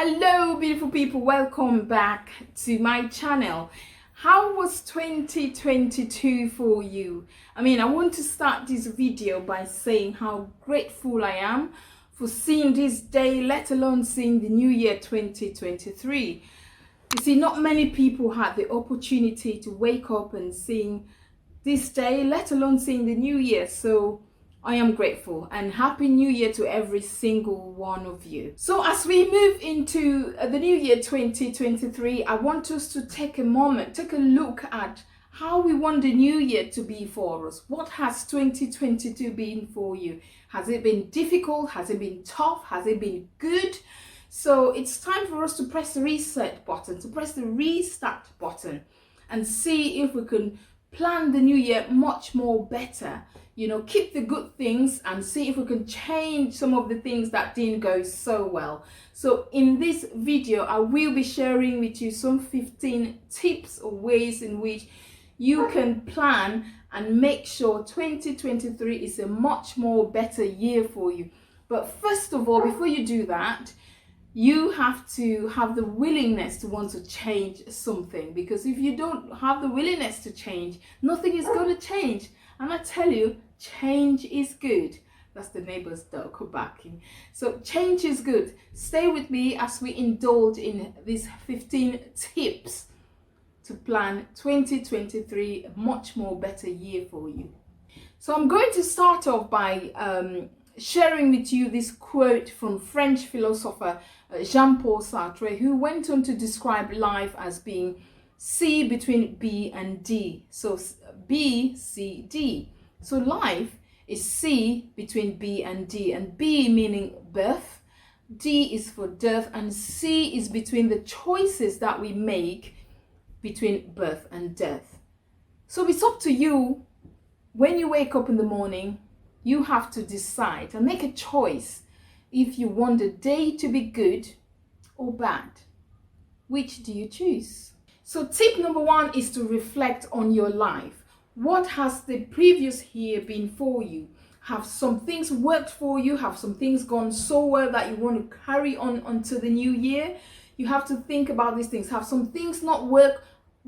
Hello beautiful people, welcome back to my channel. How was 2022 for you? I want to start this video by saying how grateful I am for seeing this day, let alone seeing the new year 2023. You see, not many people had the opportunity to wake up and seeing this day, let alone seeing the new year. So I am grateful, and happy new year to every single one of you. So as we move into the new year 2023, I want us to take a moment, take a look at how we want the new year to be for us. What has 2022 been for you? Has it been difficult? Has it been tough? Has it been good? So it's time for us to press the reset button, to press the restart button, and see if we can plan the new year much more better. Keep the good things and see if we can change some of the things that didn't go so well. So in this video, I will be sharing with you some 15 tips or ways in which you can plan and make sure 2023 is a much more better year for you. But first of all, before you do that, you have to have the willingness to want to change something, because if you don't have the willingness to change, nothing is going to change. And I tell you, change is good. That's the neighbor's dog barking. So change is good. Stay with me as we indulge in these 15 tips to plan 2023 a much more better year for you. So I'm going to start off by sharing with you this quote from French philosopher Jean-Paul Sartre, who went on to describe life as being C between B and D. So B, C, D. So life is C between B and D, and B meaning birth, D is for death, and C is between the choices that we make between birth and death. So it's up to you. When you wake up in the morning, you have to decide and make a choice if you want the day to be good or bad. Which do you choose? So tip number one is to reflect on your life. What has the previous year been for you? Have some things worked for you? Have some things gone so well that you want to carry on until the new year? You have to think about these things. Have some things not worked?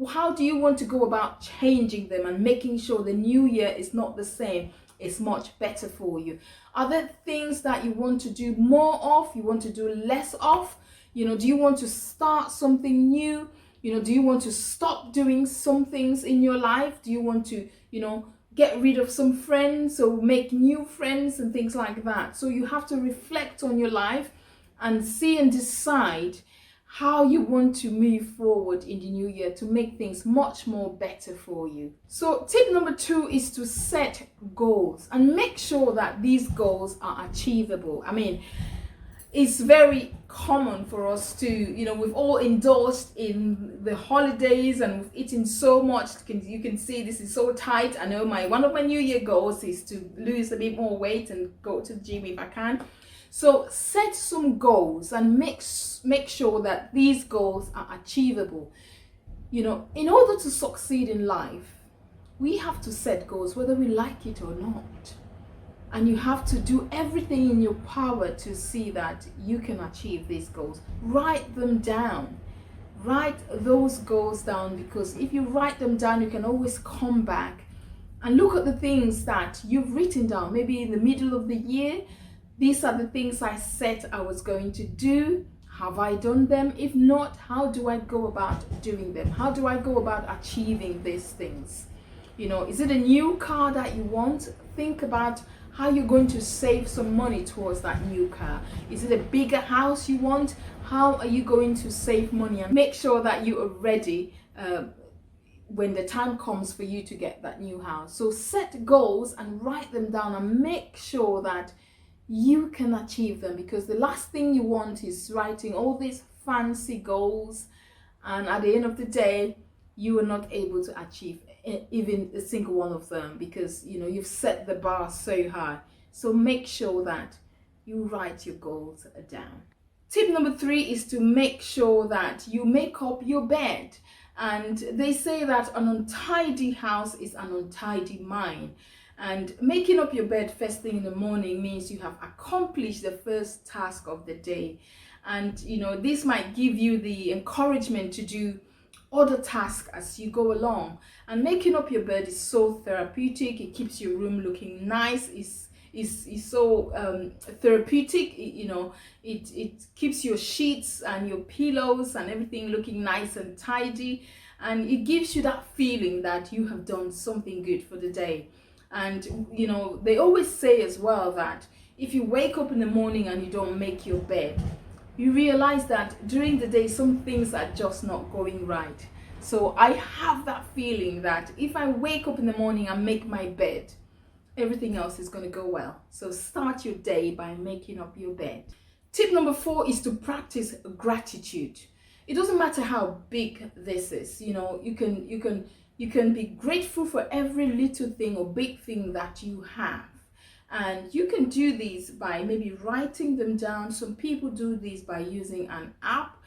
How do you want to go about changing them and making sure the new year is not the same? It's much better for you. Are there things that you want to do more of? You want to do less of? Do you want to start something new? Do you want to stop doing some things in your life? Do you want to, get rid of some friends or make new friends and things like that? So you have to reflect on your life and see and decide how you want to move forward in the new year to make things much more better for you. So tip number two is to set goals and make sure that these goals are achievable. It's very common for us to, we've all indulged in the holidays and we've eaten so much. You can see this is so tight. I know one of my new year goals is to lose a bit more weight and go to the gym if I can. So set some goals and make sure that these goals are achievable. In order to succeed in life, we have to set goals whether we like it or not. And you have to do everything in your power to see that you can achieve these goals. Write them down. Write those goals down, because if you write them down, you can always come back and look at the things that you've written down. Maybe in the middle of the year, these are the things I said I was going to do. Have I done them? If not, how do I go about doing them? How do I go about achieving these things? Is it a new car that you want? Think about how you're going to save some money towards that new car. Is it a bigger house you want? How are you going to save money? And make sure that you are ready when the time comes for you to get that new house. So set goals and write them down and make sure that you can achieve them, because the last thing you want is writing all these fancy goals and at the end of the day you are not able to achieve even a single one of them, because you've set the bar so high. So make sure that you write your goals down. Tip number three is to make sure that you make up your bed. And they say that an untidy house is an untidy mind. And making up your bed first thing in the morning means you have accomplished the first task of the day. and this might give you the encouragement to do other tasks as you go along. And making up your bed is so therapeutic. It keeps your room looking nice. Is so therapeutic. It keeps your sheets and your pillows and everything looking nice and tidy, and it gives you that feeling that you have done something good for the day. And they always say as well that if you wake up in the morning and you don't make your bed, you realize that during the day some things are just not going right. So I have that feeling that if I wake up in the morning and make my bed, everything else is going to go well. So start your day by making up your bed. Tip number 4 is to practice gratitude. It doesn't matter how big this is. You can be grateful for every little thing or big thing that you have. And you can do these by maybe writing them down. Some people do this by using an app.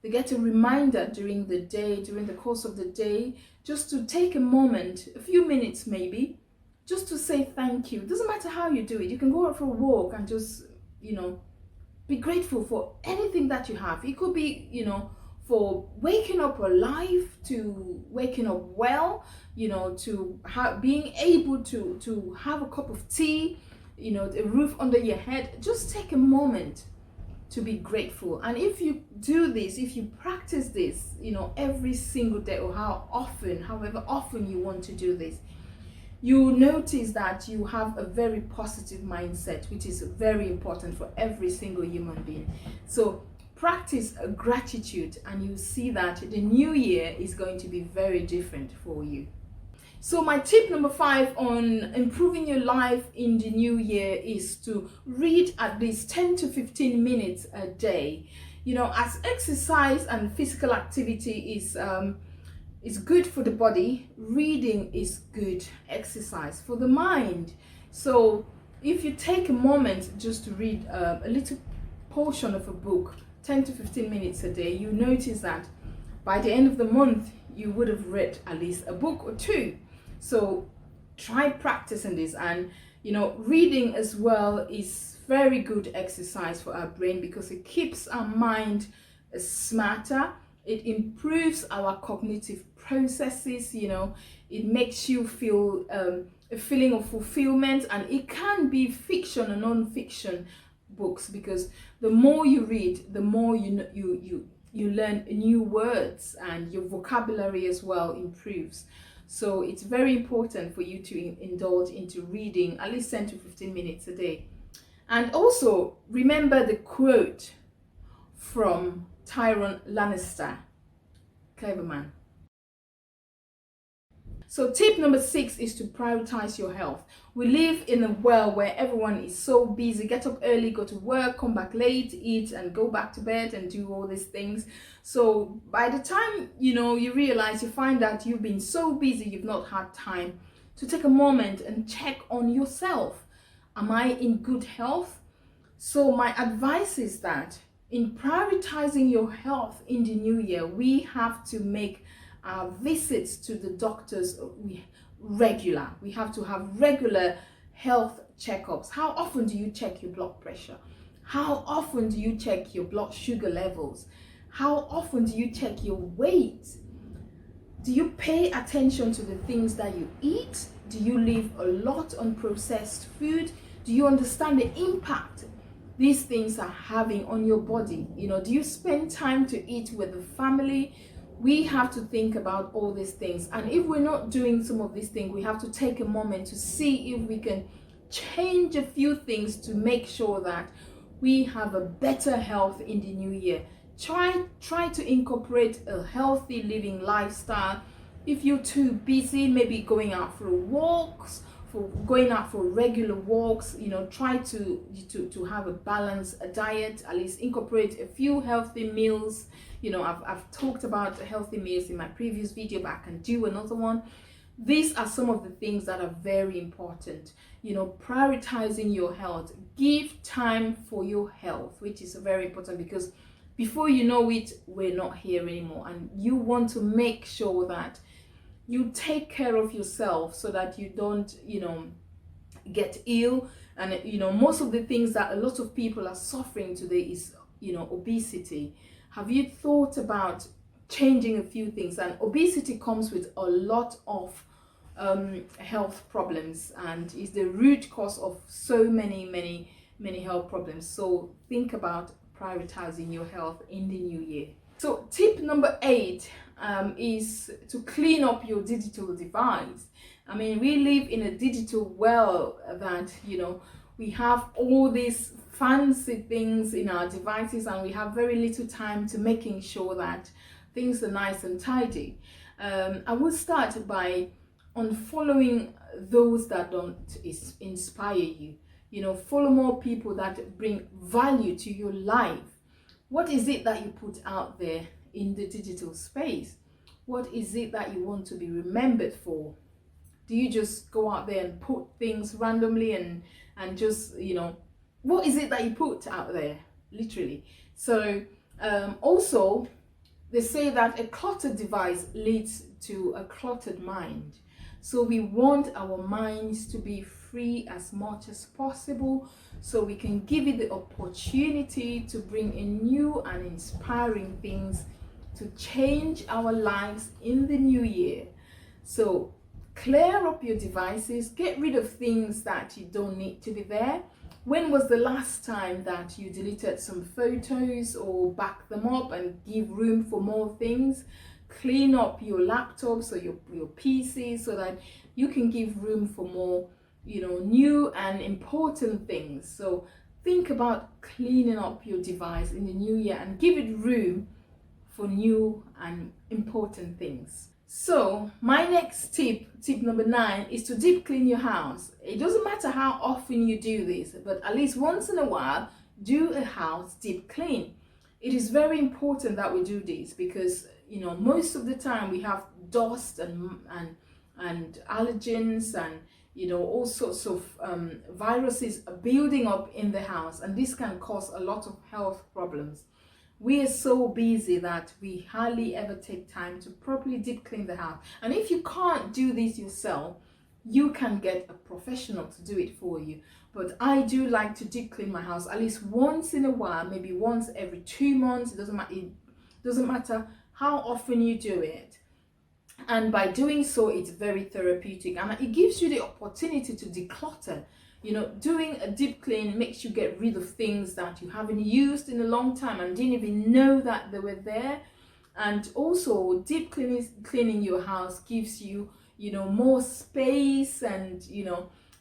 They get a reminder during the day, during the course of the day, just to take a moment, a few minutes maybe, just to say thank you. It doesn't matter how you do it. You can go out for a walk and just, be grateful for anything that you have. It could be, for waking up alive, to waking up well, to being able to have a cup of tea, a roof under your head. Just take a moment to be grateful. And if you do this, if you practice this, every single day, or however often you want to do this, you notice that you have a very positive mindset, which is very important for every single human being. So practice gratitude, and you see that the new year is going to be very different for you. So my tip number 5 on improving your life in the new year is to read at least 10 to 15 minutes a day. As exercise and physical activity is good for the body, reading is good exercise for the mind. So if you take a moment just to read a little portion of a book, 10 to 15 minutes a day, you notice that by the end of the month you would have read at least a book or 2. So try practicing this. And reading as well is very good exercise for our brain, because it keeps our mind smarter. It improves our cognitive processes. It makes you feel a feeling of fulfillment. And it can be fiction and non-fiction books, because the more you read, the more you learn new words, and your vocabulary as well improves. So it's very important for you to indulge into reading at least 10 to 15 minutes a day. And also remember the quote from Tyrion Lannister, clever man. So tip number 6 is to prioritize your health. We live in a world where everyone is so busy. Get up early, go to work, come back late, eat, and go back to bed and do all these things. So by the time you realize, you find that you've been so busy, you've not had time to take a moment and check on yourself. Am I in good health? So my advice is that in prioritizing your health in the new year, we have to make our visits to the doctors regular. We have to have regular health checkups. How often do you check your blood pressure? How often do you check your blood sugar levels? How often do you check your weight? Do you pay attention to the things that you eat? Do you live a lot on processed food? Do you understand the impact these things are having on your body? Do you spend time to eat with the family? We have to think about all these things. And if we're not doing some of these things, we have to take a moment to see if we can change a few things to make sure that we have a better health in the new year. Try to incorporate a healthy living lifestyle. If you're too busy, maybe going out for walks, regular walks, try to have a balanced diet, at least incorporate a few healthy meals. I've talked about healthy meals in my previous video, but I can do another one. These are some of the things that are very important. Prioritizing your health. Give time for your health, which is very important, because before you know it, we're not here anymore. And you want to make sure that you take care of yourself so that you don't, get ill. And most of the things that a lot of people are suffering today is obesity? Have you thought about changing a few things? And obesity comes with a lot of health problems and is the root cause of so many health problems. So think about prioritizing your health in the new year. So tip number 8 is to clean up your digital device. I mean, we live in a digital world that, we have all these fancy things in our devices and we have very little time to making sure that things are nice and tidy. I will start by unfollowing those that don't inspire you. Follow more people that bring value to your life. What is it that you put out there in the digital space? What is it that you want to be remembered for? Do you just go out there and put things randomly and just, what is it that you put out there, literally? So also, they say that a cluttered device leads to a cluttered mind. So we want our minds to be free as much as possible so we can give it the opportunity to bring in new and inspiring things to change our lives in the new year. So clear up your devices, get rid of things that you don't need to be there. When was the last time that you deleted some photos or backed them up and give room for more things? Clean up your laptops or your PC so that you can give room for more, new and important things. So think about cleaning up your device in the new year and give it room for new and important things. So my next tip number 9, is to deep clean your house. It doesn't matter how often you do this, but at least once in a while, do a house deep clean. It is very important that we do this because, most of the time we have dust and allergens and, all sorts of viruses building up in the house, and this can cause a lot of health problems. We are so busy that we hardly ever take time to properly deep clean the house. And if you can't do this yourself, you can get a professional to do it for you. But I do like to deep clean my house at least once in a while, maybe once every 2 months. It doesn't matter how often you do it. And by doing so, it's very therapeutic and it gives you the opportunity to declutter. Doing a deep clean makes you get rid of things that you haven't used in a long time and didn't even know that they were there. And also, deep cleaning your house gives you, more space and,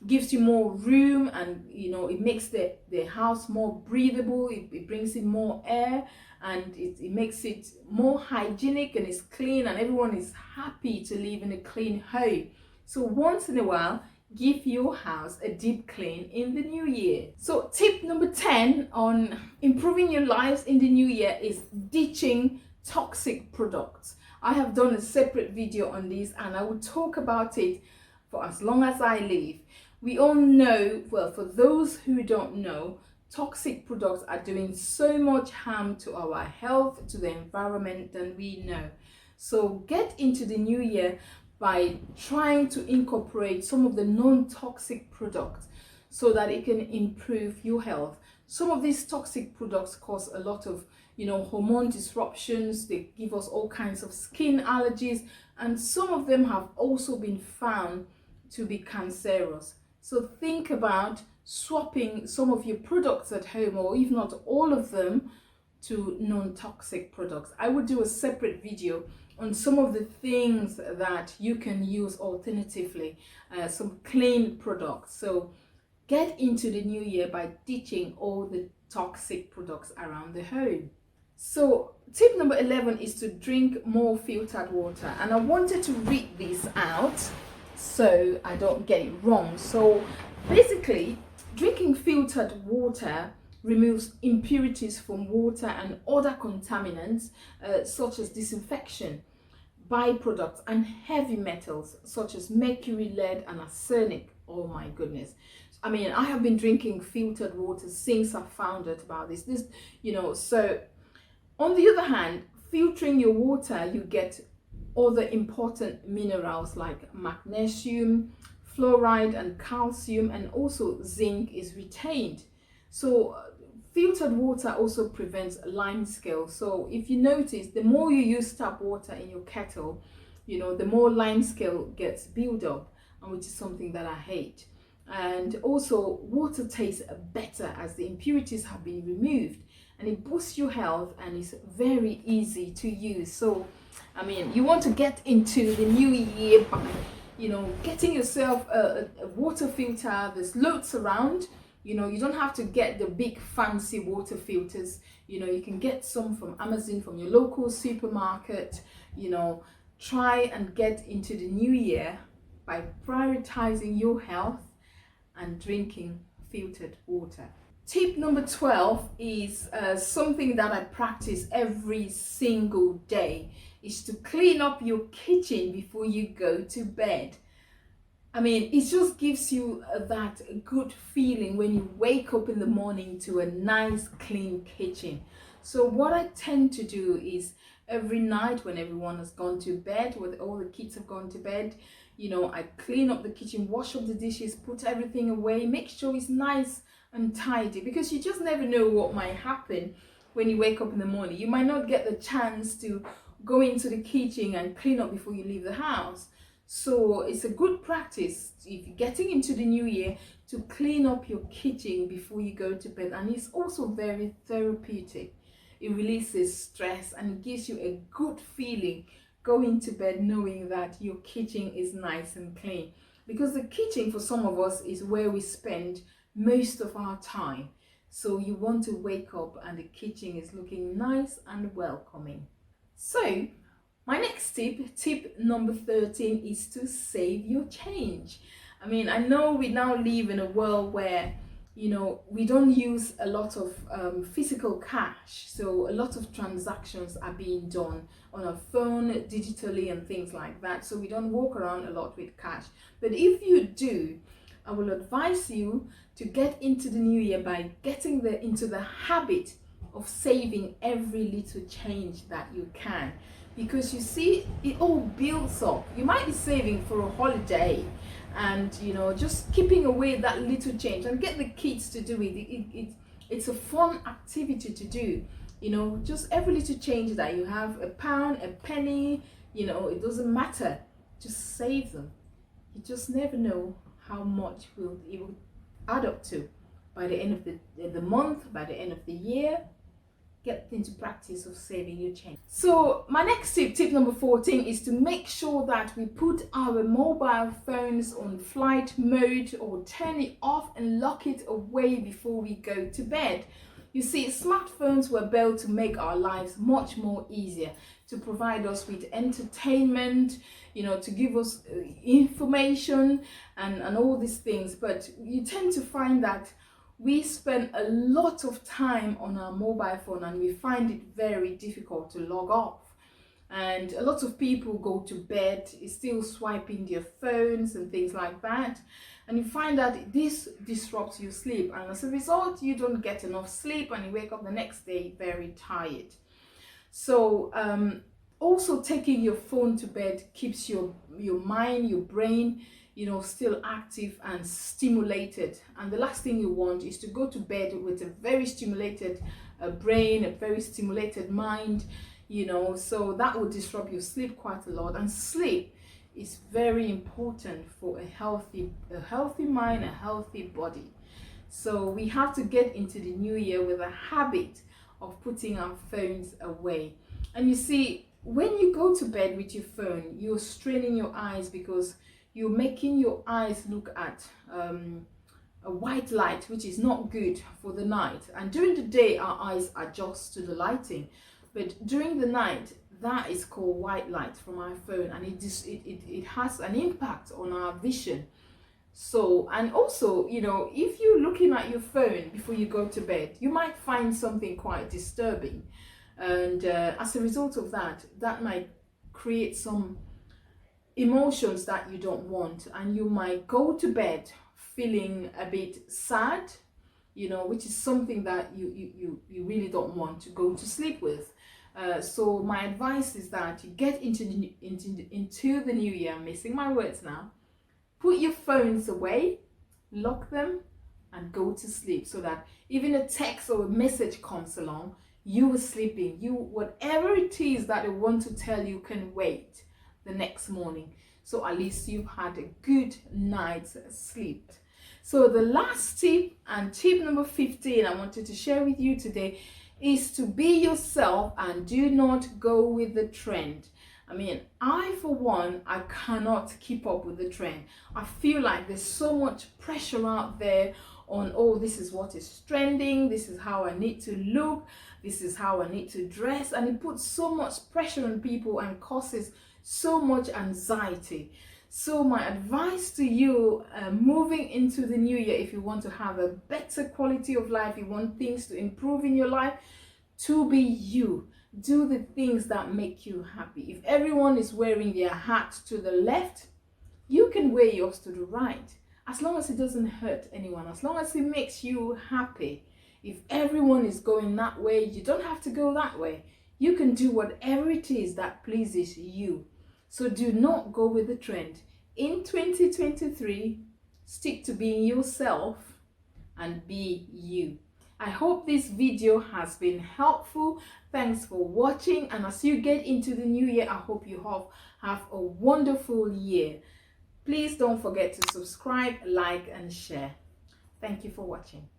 gives you more room, and, it makes the house more breathable. It brings in more air, and it makes it more hygienic, and it's clean, and everyone is happy to live in a clean home. So once in a while, give your house a deep clean in the new year. So tip number 10 on improving your lives in the new year is ditching toxic products. I have done a separate video on this and I will talk about it for as long as I live. We all know, well, for those who don't know, toxic products are doing so much harm to our health, to the environment than we know. So get into the new year by trying to incorporate some of the non-toxic products so that it can improve your health. Some of these toxic products cause a lot of, hormone disruptions. They give us all kinds of skin allergies, and some of them have also been found to be cancerous. So think about swapping some of your products at home, or if not all of them, to non-toxic products. I would do a separate video on some of the things that you can use alternatively, some clean products. So get into the new year by ditching all the toxic products around the home. So tip number 11 is to drink more filtered water, and I wanted to read this out so I don't get it wrong. So basically, drinking filtered water removes impurities from water and other contaminants such as disinfection, byproducts, and heavy metals such as mercury, lead, and arsenic. Oh my goodness. I mean, I have been drinking filtered water since I found out about this. So on the other hand, filtering your water, you get other important minerals like magnesium, fluoride, and calcium, and also zinc is retained. So Filtered water also prevents lime scale. So if you notice, the more you use tap water in your kettle, you know, the more lime scale gets built up, and which is something that I hate. And also, water tastes better as the impurities have been removed, and it boosts your health and is very easy to use. So I mean, you want to get into the new year by, you know, getting yourself a water filter. There's loads around. You know, you don't have to get the big fancy water filters. You know, you can get some from Amazon, from your local supermarket. You know, try and get into the new year by prioritizing your health and drinking filtered water. Tip number 12 is something that I practice every single day, is to clean up your kitchen before you go to bed. I mean, it just gives you that good feeling when you wake up in the morning to a nice clean kitchen. So what I tend to do is every night when everyone has gone to bed, when all the kids have gone to bed, you know, I clean up the kitchen, wash up the dishes, put everything away, make sure it's nice and tidy, because you just never know what might happen when you wake up in the morning. You might not get the chance to go into the kitchen and clean up before you leave the house. So it's a good practice if you're getting into the new year to clean up your kitchen before you go to bed. And it's also very therapeutic. It releases stress and it gives you a good feeling going to bed knowing that your kitchen is nice and clean, because the kitchen for some of us is where we spend most of our time. So you want to wake up and the kitchen is looking nice and welcoming. So my next tip number 13, is to save your change. I mean, I know we now live in a world where, you know, we don't use a lot of physical cash. So a lot of transactions are being done on our phone, digitally and things like that. So we don't walk around a lot with cash. But if you do, I will advise you to get into the new year by getting into the habit of saving every little change that you can. Because you see, it all builds up. You might be saving for a holiday and, you know, just keeping away that little change, and get the kids to do it. It's a fun activity to do. You know, just every little change that you have, a pound, a penny, you know, it doesn't matter. Just save them. You just never know how much it will add up to by the end of the month, by the end of the year. Get into practice of saving your change. So my next tip number 14, is to make sure that we put our mobile phones on flight mode, or turn it off and lock it away before we go to bed. You see, smartphones were built to make our lives much more easier, to provide us with entertainment, you know, to give us information and all these things. But you tend to find that we spend a lot of time on our mobile phone and we find it very difficult to log off. And a lot of people go to bed still swiping their phones and things like that. And you find that this disrupts your sleep. And as a result, you don't get enough sleep and you wake up the next day very tired. So also taking your phone to bed keeps your mind, your brain, you know, still active and stimulated. And the last thing you want is to go to bed with a very stimulated brain, a very stimulated mind, you know, so that will disrupt your sleep quite a lot. And sleep is very important for a healthy mind, a healthy body. So we have to get into the new year with a habit of putting our phones away. And you see, when you go to bed with your phone, you're straining your eyes because you're making your eyes look at a white light, which is not good for the night. And during the day, our eyes adjust to the lighting. But during the night, that is called white light from our phone, and it has an impact on our vision. So, and also, you know, if you're looking at your phone before you go to bed, you might find something quite disturbing. And as a result of that, that might create some emotions that you don't want, and you might go to bed feeling a bit sad, you know, which is something that you really don't want to go to sleep with. So my advice is that you get into the new year, I'm missing my words now, put your phones away, lock them, and go to sleep, so that even a text or a message comes along, you were sleeping. You, whatever it is that they want to tell you, can wait the next morning. So at least you've had a good night's sleep. So the last tip, and tip number 15 I wanted to share with you today, is to be yourself and do not go with the trend. I mean, I for one, I cannot keep up with the trend. I feel like there's so much pressure out there on, oh, this is what is trending, this is how I need to look, this is how I need to dress, and it puts so much pressure on people and causes so much anxiety. So my advice to you, moving into the new year, if you want to have a better quality of life, you want things to improve in your life, to be you. Do the things that make you happy. If everyone is wearing their hat to the left, you can wear yours to the right, as long as it doesn't hurt anyone, as long as it makes you happy. If everyone is going that way, you don't have to go that way. You can do whatever it is that pleases you. So do not go with the trend. In 2023, stick to being yourself and be you. I hope this video has been helpful. Thanks for watching, and as you get into the new year, I hope you have a wonderful year. Please don't forget to subscribe, like and share. Thank you for watching.